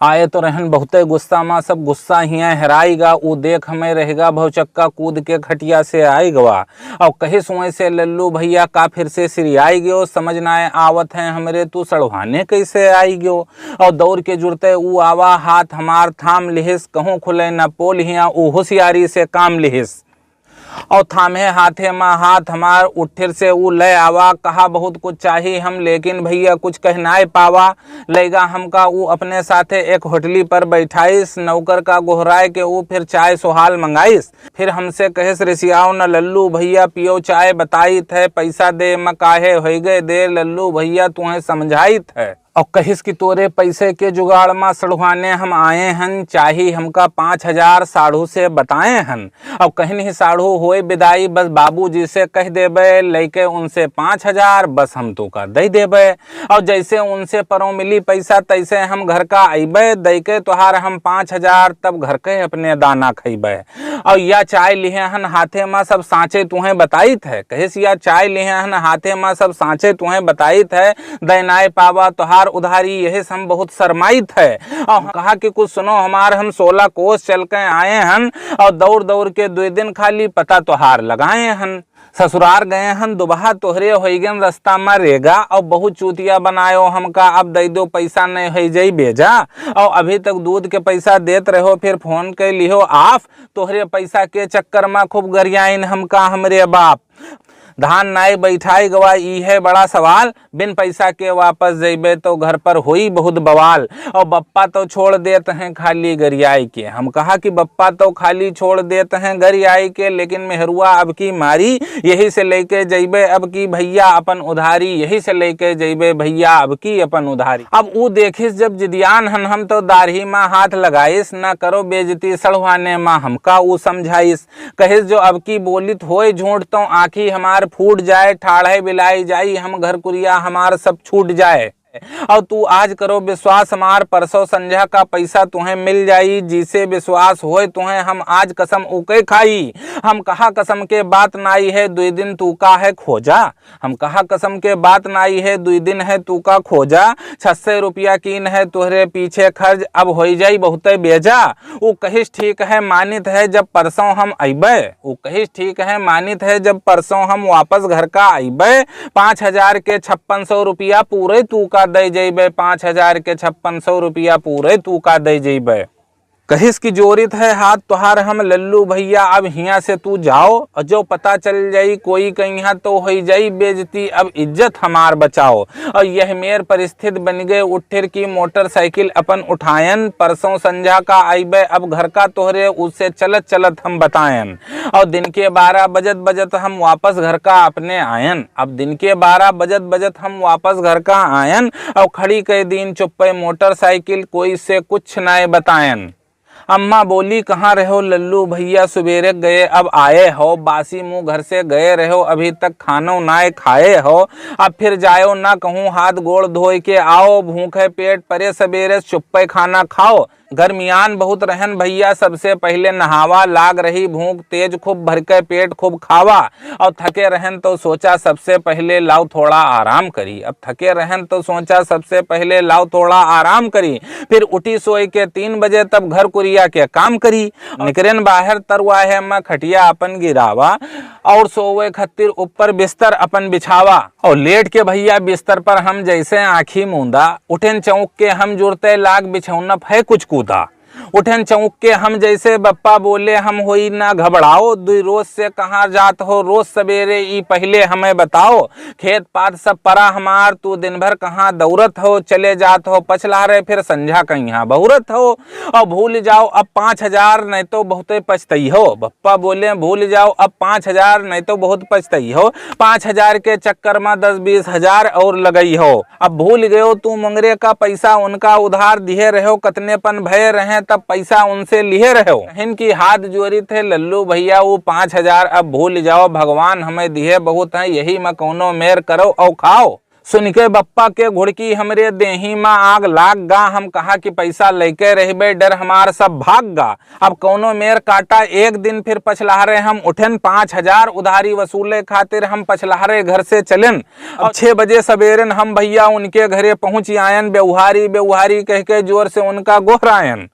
आए तो रहन बहुते गुस्सा माँ, सब गुस्सा हिया हेराईगा। ऊ देख हमें रहेगा भवचक्का कूद के खटिया से आई गवा। और कही सुई से लल्लू भैया का फिर से सिरियाई गयो, समझ ना आवत है हमरे तू सड़वाने कैसे आई गयो। और दौड़ के जुड़ते ऊ आवा, हाथ हमार थाम लिहिस, कहूँ खुले न पोल हिया ऊ होशियारी से काम लिहिस। और थामे हाथे माँ हाथ हमार उठिर से ऊ ले आवा, कहा बहुत कुछ चाहिए हम लेकिन भैया कुछ कहनाए पावा। लेगा हमका ऊ अपने साथे एक होटली पर बैठाइस, नौकर का गोहराए के ऊ फिर चाय सुहाल मंगाइस। फिर हमसे कहिस रिसियाओ न लल्लू भैया पियो चाय बताई थे, पैसा दे म काहे हो गए दे लल्लू भैया तुम्हें समझाई थे। और कहिस कि तोरे पैसे के जुगाड़ में सड़वाने हम आए हन, चाही हमका 5,000 साढ़ू से बताए हन। और कहीं नहीं साढ़ू होए विदाई, बस बाबूजी से कह देबे लेके उनसे 5,000 बस हम तो का दे देबे। और जैसे उनसे परों मिली पैसा तैसे हम घर का अबे, दे के तोहार हम 5,000 तब घर के अपने दाना खइबे। और या चाय लिहे हन हाथे में सब सांचे तुम्हें बताई थे, कहिस या चाय लिहे हन हाथे में सब सांचे तुम्हें बताई थे, दैनाए पावा तोहार उधारी यही हम बहुत शर्माइत है। और कहा कि कुछ सुनो हमार, हम 16 कोस चल के आए हन और दौड़ दौड़ के 2 दिन खाली पता तोहार लगाए हन। ससुरार गए हन दुबहा तोहरे होइगन रास्ता में रेगा, और बहुत चूतिया बनायो हमका अब दे दो पैसा नहीं हो जाई बेजा। और अभी तक दूध के पैसा देत रहो फिर फोन के लिहो आफ, तोहरे पैसा के चक्कर में खूब गरियाइन हमका हमरे बाप। धान नाई बैठाई गवा ई है बड़ा सवाल, बिन पैसा के वापस जेबे तो घर पर हुई बहुत बवाल। और बप्पा तो छोड़ देते हैं खाली गरियाई के, हम कहा कि बप्पा तो खाली छोड़ देते हैं गरियाई के, लेकिन मेहरुआ अब की मारी यही से लेके जेबे अब की भैया अपन उधारी, यही से लेके जेबे भैया अब की अपन उधारी। अब ऊ देखिस जब जिदियान हन हम तो दाढ़ी में हाथ लगाइस, ना करो बेजती सड़वाने माँ हमका ऊ समझाइस। कहिस जो अब की बोलित होए झूठ तो आँखी हमार फूट जाए, ठाढ़े बिलाई जाई हम घर कुरिया हमार सब छूट जाए। और तू आज करो विश्वास हमार, परसों संध्या का पैसा तुम्हें मिल जाई, जिसे विश्वास होए तुम्हें हम आज कसम उके खाई। हम कहा कसम के बात नाई है 2 दिन तू का है खोजा, हम कहा कसम के बात नाई है 2 दिन है तू का खोजा। 600 रुपया कीन है तुहरे पीछे खर्च, अब हो जाई बहुते बेजा। वो कहिस ठीक है मानित है जब परसों हम अबे, वो कहिस ठीक है मानित है जब परसों हम वापस घर का अबे। 5,000 के 5600 रुपया पूरे तू का दे जेबे, 5,000 के 5600 रुपया पूरे तू का दे जेबे। कहिस की जोरित है हाथ तुहार हम लल्लू भैया, अब हिया से तू जाओ, और जो पता चल जाई कोई कहीं तो हो जाई बेजती, अब इज्जत हमार बचाओ। और यह मेर परिस्थिति बन गए उठिर की मोटरसाइकिल अपन उठायन, परसों संध्या का आइबे अब घर का तोहरे उससे चलत चलत हम बतायन। और दिन के 12 बजत बजत हम वापस घर का अपने आयन, अब दिन के 12 बजत बजत हम वापस घर का आयन। और खड़ी कई दिन चुप्पे मोटरसाइकिल कोई से कुछ नए बतायन। अम्मा बोली कहाँ रहो लल्लू भैया, सवेरे गए अब आए हो, बासी मुंह घर से गए रहो अभी तक खानो नाए खाए हो। अब फिर जाओ ना कहूँ हाथ गोड़ धोई के आओ, भूखे पेट परे सवेरे चुप्पे खाना खाओ। गर्मियान बहुत रहन भैया सबसे पहले नहावा, लाग रही भूख तेज खूब भर के पेट खूब खावा। और थके रहन तो सोचा सबसे पहले लाओ थोड़ा आराम करी, अब थके रहन तो सोचा सबसे पहले लाओ थोड़ा आराम करी। फिर उठी सोई के 3 बजे तब घर कुरिया के काम करी। निकरन बाहर तरवा है मैं खटिया अपन गिरावा, और सोवे खत्तिर ऊपर बिस्तर अपन बिछावा। और लेट के भैया बिस्तर पर हम जैसे आँखी मूंदा, उठन चौंक के हम जुड़ते लाग बिछौना है कुछ कूदा। उठन चौंक के हम जैसे बप्पा बोले हम होई ना घबराओ, 2 रोज से कहाँ जात हो रोज सवेरे ई पहले हमें बताओ। खेत पात सब परा हमार, तू दिन भर कहाँ दौड़त हो, चले जात हो पछला रहे फिर संध्या कहीं बहुरत हो। और भूल जाओ अब 5,000 नहीं तो बहुत पछतई हो, बप्पा बोले भूल जाओ अब 5,000 नहीं तो बहुत पछतई हो। 5,000 के चक्कर में 10-20 हजार और लगई हो। अब भूल गयो तू मंगरे का पैसा उनका उधार दिए रहो, कतनेपन भय रहे तब पैसा उनसे लिए रहो। इनकी हाथ जोड़ी थे लल्लू भैया वो 5,000 अब भूल जाओ, भगवान हमें दिए बहुत है, यही में कौनो मेर करो और खाओ। सुन के बप्पा के घुड़की हमरे देही में आग लाग गा। हम कहा कि पैसा लेके रहबे, डर हमार सब भाग गा। अब कौनो मेर काटा एक दिन फिर पछलहारे हम उठन, 5,000 उधारी वसूले खातिर हम पछलहारे घर से चलन। अब 6 बजे सवेरन हम भैया उनके घरे पहुंच आयन। बेउहारी बेउहारी कह के जोर से उनका गोहरायन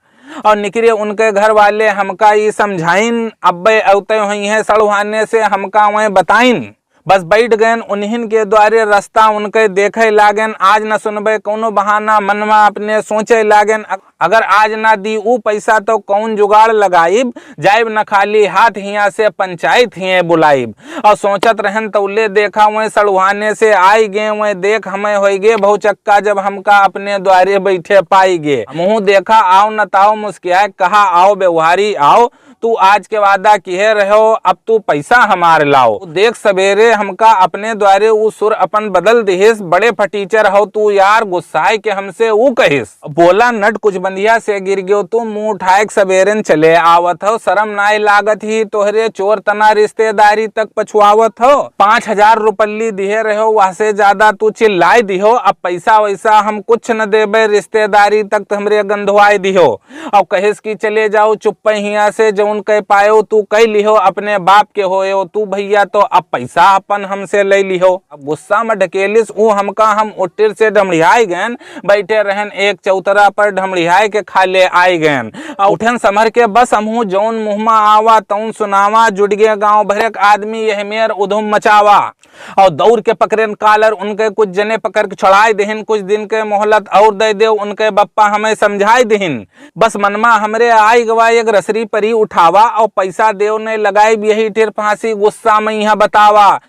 और निकले उनके घर वाले हमका ये समझाइन। अब्बे अवते हुई है सड़ुहाने से हमका वह बताइन। बस बैठ गए उन्हीं के द्वारे रास्ता उनके देखे लागन। आज न सुनबे कौनो बहाना मनवा अपने सोचे लागन। अगर आज ना दी ऊ पैसा तो कौन जुगाड़ लगाइब, जाइब न खाली हाथ हिया से पंचायत हिए बुलाइब। और सोचत रहन तौले देखा वह सड़ुहाने से आई गे। वह देख हमें हो गे बहुचक्का जब हमका अपने द्वारे बैठे पाई गे। मुँह देखा आओ न ताओ मुस्कियाए कहा आओ बेउहारी आओ, तू आज के वादा किए रहो अब तू पैसा हमार लाओ। देख सवेरे हमका अपने द्वारे ऊ सुर अपन बदल दिहिस। बड़े फटीचर हो तू यार, गुस्साए के हमसे ऊ कहिस। बोला नट कुछ बंदिया से गिर गयो तू, मुंह उठाए सवेरन चले आवत हो। शर्म नाई लागत ही तोहरे चोर तना रिश्तेदारी तक पछुआवत हो। 5,000 रुपल्ली दिए रहो, वहाँ से ज्यादा तू चिल्लाई दिहो। अब पैसा वैसा हम कुछ न देबे, रिश्तेदारी तक हमरे गंधवाई दिहो। और कहिस की चले जाओ चुप हिया से, जौन कह पायो तू कह लिहो, अपने बाप के होयो तू भैया तो अब पैसा अपन हमसे ले लिहो। अब गुस्सा में ढकेलिस ऊ हमका। हम उट्टिर से ढमड़ियाई गए, बैठे रहन एक चौतरा पर ढमड़ियाई के खाले आई गए। उठन समर के बस हमहू जौन मुहमा आवा तौन सुनावा। जुड़ गए गांव भरक आदमी यह मेर उधम मचावा। और दौड़ के पकड़न कालर उनके कुछ जने पकड़ के छुड़ाई देहिन। कुछ दिन के मोहलत और दे दे उनके बप्पा हमें समझाई देहिन। बस मनमा हमरे आई गवा एक रसरी परी उठावा और पैसा देव ने लगाई यही टिर फांसी। गुस्सा में यहाँ बतावा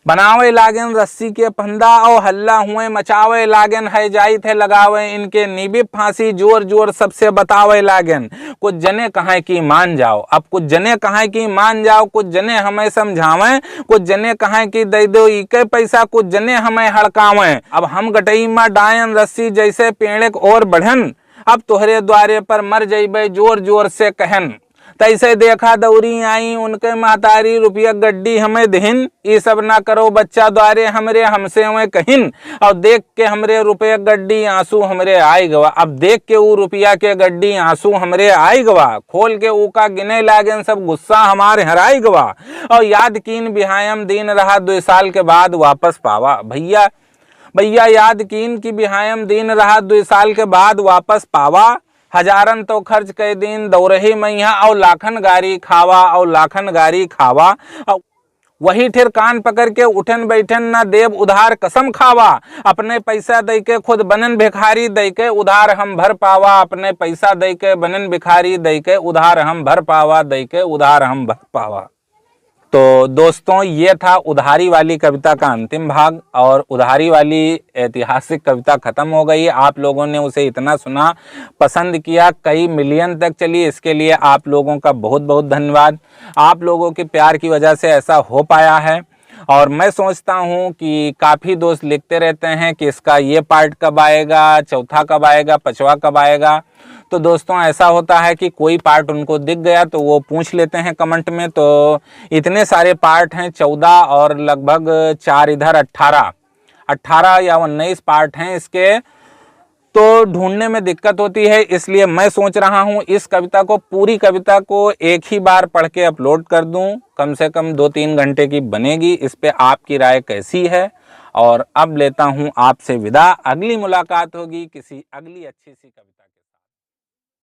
बनावे लागन रस्सी के फंदा और हल्ला हुए मचावे लागन। है जाई थे लगावे इनके नीबी फांसी, जोर जोर सबसे बतावे लागन। कुछ जने कहा कि मान जाओ, अब कुछ जने कहा कि मान जाओ, कुछ जने हमें समझावे, कुछ जने कहा कि दे दो इके पैसा, कुछ जने हमें हड़कावे। अब हम गटई में डायन रस्सी जैसे पेड़ और बढ़न, अब तोहरे द्वारे पर मर जइबे जोर जोर से कहन। तैसे देखा दौरी आई उनके महतारी रुपया गड्डी हमें दहिन। ये सब ना करो बच्चा द्वारे हमरे हमसे हुए कहिन। और देख के हमरे रुपया गड्डी आंसू हमरे आई गवा। अब देख के वो रुपया के गड्डी आंसू हमरे आई गवा। खोल के ऊ का गिने लागन सब गुस्सा हमारे हराई गवा। और याद कीन बिहायम दिन रहा 2 साल के बाद वापस पावा। भैया भैया याद कीन की बिहायम दिन रहा 2 साल के बाद वापस पावा। हजारन तो खर्च कई दिन दौरही मैया और लाखन गारी खावा और लाखन गारी खावा। वही ठिर कान पकड़ के उठन बैठन ना देव उधार कसम खावा। अपने पैसा दे के खुद बनन भिखारी, दे के उधार हम भर पावा। अपने पैसा दे के बनन भिखारी, दे के उधार हम भर पावा, दे के उधार हम भर पावा। तो दोस्तों ये था उधारी वाली कविता का अंतिम भाग। और उधारी वाली ऐतिहासिक कविता खत्म हो गई। आप लोगों ने उसे इतना सुना, पसंद किया, कई मिलियन तक चली। इसके लिए आप लोगों का बहुत बहुत धन्यवाद। आप लोगों के प्यार की वजह से ऐसा हो पाया है। और मैं सोचता हूँ कि काफ़ी दोस्त लिखते रहते हैं कि इसका ये पार्ट कब आएगा, चौथा कब आएगा, 5वां कब आएगा। तो दोस्तों ऐसा होता है कि कोई पार्ट उनको दिख गया तो वो पूछ लेते हैं कमेंट में। तो इतने सारे पार्ट हैं, 14 और लगभग 4 इधर 18 या 19 पार्ट हैं इसके। तो ढूंढने में दिक्कत होती है, इसलिए मैं सोच रहा हूँ इस कविता को, पूरी कविता को एक ही बार पढ़ के अपलोड कर दूँ। कम से कम 2-3 घंटे की बनेगी। इस पे आपकी राय कैसी है। और अब लेता हूँ आपसे विदा। अगली मुलाकात होगी किसी अगली अच्छी सी कविता के